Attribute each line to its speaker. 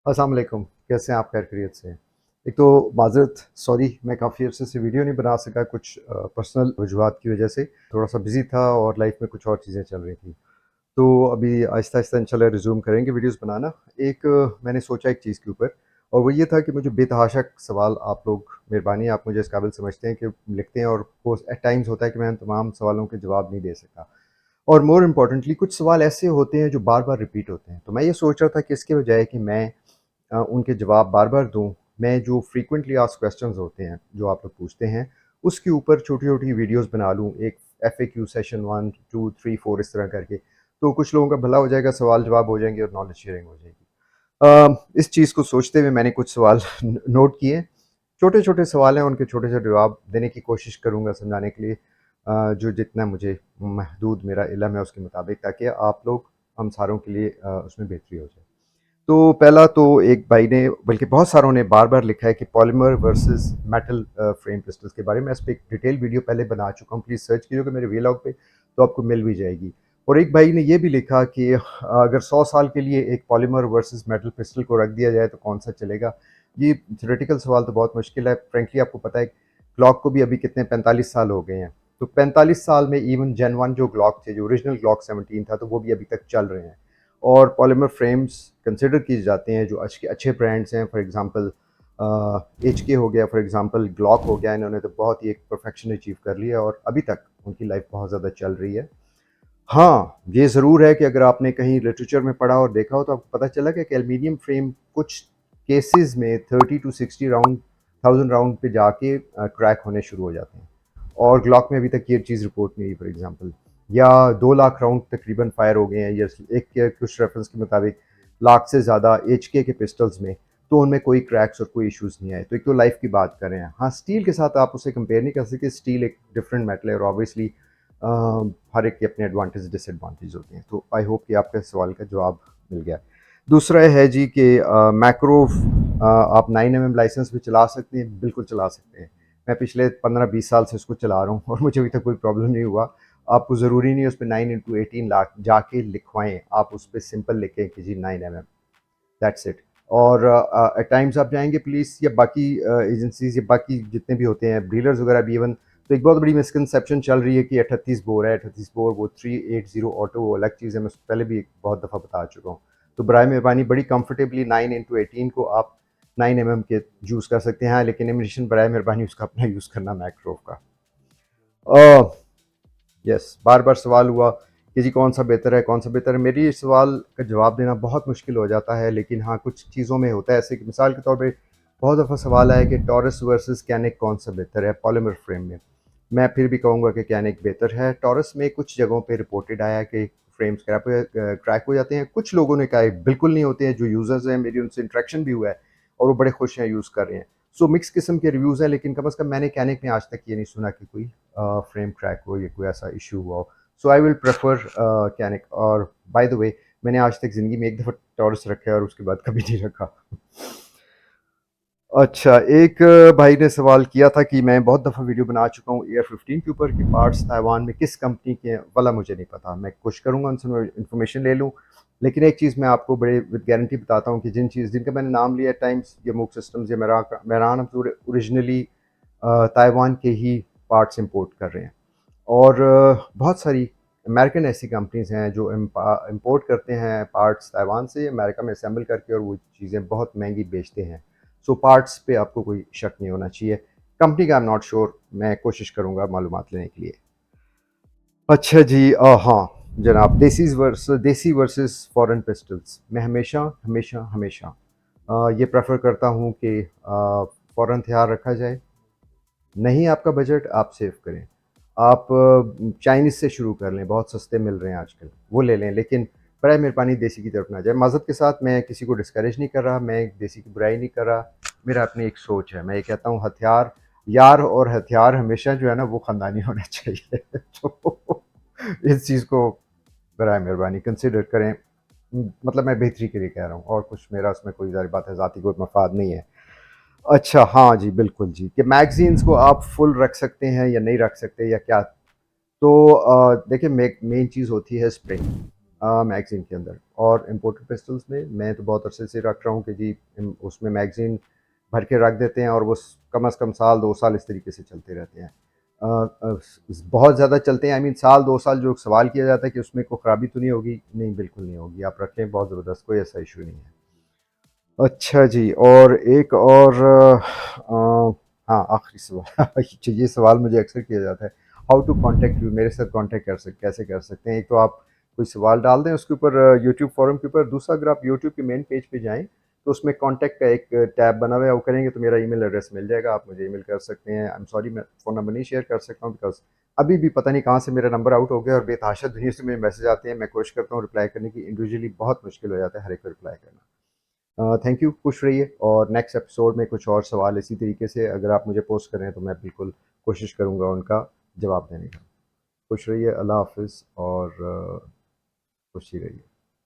Speaker 1: अस्सलाम वालेकुम, कैसे हैं आप? खैर खैरियत से हैं? एक तो माज़रत सॉरी मैं काफ़ी अरसे से वीडियो नहीं बना सका कुछ पर्सनल वजूहात की वजह से थोड़ा-सा बिज़ी था और लाइफ़ में कुछ और चीज़ें चल रही थी। तो अभी आहिस्ता-आहिस्ता इंशाल्लाह रिज़्यूम करेंगे वीडियोज़ बनाना। एक मैंने सोचा एक चीज़ के ऊपर और वो ये था कि मुझे बेतहाशा सवाल आप लोग मेहरबानी आप मुझे इस काबिल समझते हैं कि लिखते हैं और वो एट टाइम्स होता है कि मैं उन तमाम सवालों के जवाब नहीं दे सका। और मोर इम्पोर्टेंटली कुछ सवाल ऐसे होते हैं जो बार-बार रिपीट होते हैं। तो मैं ये सोच रहा था कि इसके बजाय कि मैं उनके जवाब बार-बार दूँ, मैं जो फ्रीक्वेंटली आस्क्ड क्वेश्चन्स होते हैं, जो आप लोग पूछते हैं, उसके ऊपर छोटी-छोटी वीडियोज़ बना लूँ, एक एफएक्यू सेशन 1, 2, 3, 4 इस तरह करके। तो कुछ लोगों का भला हो जाएगा, सवाल-जवाब हो जाएँगे और नॉलेज शेयरिंग हो जाएगी। इस चीज़ को सोचते हुए मैंने कुछ सवाल नोट किए। छोटे-छोटे सवाल हैं, उनके छोटे-छोटे जवाब देने की कोशिश करूँगा समझाने के लिए जो जितना मुझे महदूद मेरा इल्म है उसके मुताबिक ताकि आप लोग हम सारों के लिए उसमें बेहतरी हो जाए। तो पहला तो एक भाई ने बल्कि बहुत सारों ने बार-बार लिखा है कि polymer versus metal frame pistols के बारे में इस पे एक डिटेल वीडियो पहले बना चुका हूँ, प्लीज़ सर्च कीजिएगा मेरे वीलॉग पे तो आपको मिल भी जाएगी। और एक भाई ने ये भी लिखा कि अगर 100 साल के लिए एक पॉलीमर वर्सेस मेटल पिस्टल को रख दिया जाए तो कौन-सा चलेगा? ये थ्योरेटिकल सवाल तो बहुत मुश्किल है, फ्रैंकली आपको पता है ग्लॉक को भी अभी कितने 45 साल हो गए हैं। तो 45 साल में इवन जेन 1 जो ग्लॉक थे, जो ओरिजिनल ग्लॉक 17 था, तो वो भी अभी तक चल रहे हैं। और पॉलीमर फ्रेम्स कंसिडर किए जाते हैं जो अच्छे अच्छे ब्रांड्स हैं, फॉर एग्जांपल एच के हो गया, फॉर एग्जांपल ग्लॉक हो गया, इन्होंने तो बहुत ही एक परफेक्शन अचीव कर लिया और अभी तक उनकी लाइफ बहुत ज़्यादा चल रही है। हाँ, ये ज़रूर है कि अगर आपने कहीं लिटरेचर में पढ़ा और देखा हो तो आपको पता चला कि एल्यूमीनियम फ्रेम कुछ केसेस में 30 टू 60 राउंड 1000 राउंड पे जाके क्रैक होने शुरू हो जाते हैं और ग्लॉक में अभी तक ये चीज़ रिपोर्ट नहीं हुई फॉर एग्जांपल। या 2 लाख राउंड तकरीबन फायर हो गए हैं या एक के कुछ रेफरेंस के मुताबिक लाख से ज़्यादा एचके के पिस्टल्स में, तो उनमें कोई क्रैक्स और कोई इश्यूज़ नहीं आए। तो एक तो लाइफ की बात कर रहे हैं। हाँ, स्टील के साथ आप उसे कंपेयर नहीं कर सकते, स्टील एक डिफरेंट मेटल है और ऑब्वियसली हर एक के अपने एडवांटेज डिसएडवांटेज होते हैं। तो आई होप कि आपके सवाल का जवाब मिल गया। दूसरा है जी कि मैक्रो आप 9 mm लाइसेंस में चला सकते हैं, बिल्कुल चला सकते हैं। मैं पिछले 15-20 साल से उसको चला रहा हूँ और मुझे अभी तक कोई प्रॉब्लम नहीं हुआ। आपको ज़रूरी नहीं है उस पे 9 into 18 लाख जाके लिखवाएँ, आप उस पे सिंपल लिखें कि जी 9 mm, दैट्स इट। और एट टाइम्स आप जाएँगे पुलिस या बाकी एजेंसीज़ या बाकी जितने भी होते हैं, डीलर्स वगैरह भी इवन, तो एक बहुत बड़ी मिसकंसेप्शन चल रही है कि 38 बोर है, 38 बोर वो 380 ऑटो वो अलग चीज़ है, मैं पहले भी बहुत दफ़ा बता चुका हूँ। तो बराए मेहरबानी बड़ी कंफर्टेबली 9 into 18 को आप 9 mm के यूज़ कर सकते हैं। हाँ, लेकिन एम्यूनेशन बराए मेहरबानी उसका अपना यूज़ करना मैक्रो का। यस, बार-बार सवाल हुआ कि जी कौन-सा बेहतर है, कौन-सा बेहतर है? मेरी इस सवाल का जवाब देना बहुत मुश्किल हो जाता है, लेकिन हाँ, कुछ चीज़ों में होता है ऐसे कि मिसाल के तौर पे बहुत दफ़ा सवाल आया कि टॉरस वर्सेस कैनिक कौन-सा बेहतर है पॉलीमर फ्रेम में? मैं फिर भी कहूँगा कि कैनिक बेहतर है। टॉरस में कुछ जगहों पे रिपोर्टेड आया कि फ्रेम क्रैक हो जाते हैं। कुछ लोगों ने कहा है बिल्कुल नहीं होते हैं, जो यूज़र्स हैं मेरी उनसे इंटरेक्शन भी हुआ है और वो बड़े खुश हैं यूज़ कर रहे हैं। सो मिक्स किस्म के रिव्यूज़ हैं, लेकिन कम से कम मैंने कैनिक में आज तक ये नहीं सुना कि कोई फ्रेम क्रैक हो या कोई ऐसा इश्यू हुआ हो। सो आई विल प्रेफर कैनिक। और बाय द वे मैंने आज तक ज़िंदगी में एक दफ़ा टॉरस रखा है और उसके बाद कभी नहीं रखा। अच्छा, एक भाई ने सवाल किया था कि मैं बहुत दफ़ा वीडियो बना चुका हूँ एयर-15 के ऊपर कि पार्ट्स ताइवान में किस कंपनी के हैं, वल्लाह मुझे नहीं पता। मैं कोशिश करूँगा उनसे मैं इन्फॉर्मेशन ले लूँ। लेकिन एक चीज़ मैं आपको बड़े विद गारंटी बताता हूँ कि जिनका मैंने नाम लिया टाइम्स या मूक सिस्टम्स या मेरान ओरिजिनली ताइवान के ही पार्ट्स इंपोर्ट कर रहे हैं। और बहुत सारी अमेरिकन ऐसी कंपनीज़ हैं जो इंपोर्ट करते हैं पार्ट्स ताइवान से अमेरिका में असेंबल करके और वो चीज़ें बहुत महंगी बेचते हैं। सो पार्ट्स पे आपको कोई शक नहीं होना चाहिए। कंपनी का आई एम नॉट श्योर, मैं कोशिश करूँगा मालूमात लेने के लिए। अच्छा जी, हाँ जनाब, देसी वर्सेस फॉरेन पिस्टल्स मैं हमेशा हमेशा हमेशा ये प्रेफर करता हूँ कि फॉरेन हथियार रखा जाए। नहीं आपका बजट, आप सेव करें। आप चाइनीज़ से शुरू कर लें, बहुत सस्ते मिल रहे हैं आजकल, वो ले लें, लेकिन बराए मेहरबानी देसी की तरफ ना जाए। माज़रत के साथ मैं किसी को डिस्करेज नहीं कर रहा, मैं देसी की बुराई नहीं कर रहा, मेरा अपनी एक सोच है। मैं ये कहता हूँ हथियार यार और हथियार हमेशा जो है ना वो ख़ानदानी होना चाहिए। तो इस चीज़ को बराए मेहरबानी कंसिडर करें। मतलब मैं बेहतरी के लिए कह रहा हूँ और कुछ मेरा उसमें कोई ज़ाहिर बात है ज़ाती कोई मफ़ाद नहीं है। अच्छा, हाँ जी, बिल्कुल जी, कि मैगज़ीन्स को आप फुल रख सकते हैं या नहीं रख सकते या क्या? तो देखिए मेन चीज़ होती है स्प्रिंग। मैगज़ीन के अंदर। और इम्पोर्टेड पिस्टल्स में मैं तो बहुत अरसे से रख रहा हूँ कि जी उसमें मैगज़ीन भर के रख देते हैं और वो कम से कम साल 2 साल इस तरीके से चलते रहते हैं। बहुत ज़्यादा चलते हैं, आई मीन साल 2 साल। जो सवाल किया जाता है कि उसमें कोई ख़राबी तो नहीं होगी, नहीं बिल्कुल नहीं होगी, आप रखें बहुत ज़बरदस्त, कोई ऐसा इशू नहीं है। अच्छा जी, और एक और हाँ, आखिरी सवाल ये सवाल मुझे अक्सर किया जाता है, हाउ टू कॉन्टैक्ट यू, मेरे साथ कॉन्टैक्ट कैसे कर सकते हैं। एक तो आप कोई सवाल डाल दें उसके ऊपर यूट्यूब फोरम के ऊपर, दूसरा अगर आप यूट्यूब के मेन पेज पे जाएं तो उसमें कॉन्टैक्ट का एक टैब बना हुआ है, वो करेंगे तो मेरा ईमेल एड्रेस मिल जाएगा, आप मुझे ईमेल कर सकते हैं। आई एम सॉरी मैं फ़ोन नंबर नहीं शेयर कर सकता हूँ, बिकॉज अभी भी पता नहीं कहाँ से मेरा नंबर आउट हो गया और बेतहाशा दुनिया से मेरे मैसेज आते हैं, मैं कोशिश करता हूँ रिप्लाई करने की, इंडिविजुअली बहुत मुश्किल हो जाता है हर एक को रिप्लाई करना। थैंक यू, खुश रहिए, और नेक्स्ट एपिसोड में कुछ और सवाल इसी तरीके से अगर आप मुझे पोस्ट करें तो मैं बिल्कुल कोशिश करूँगा उनका जवाब देने का। खुश रहिए, अल्लाह हाफ़िज़, और खुश ही रहिए।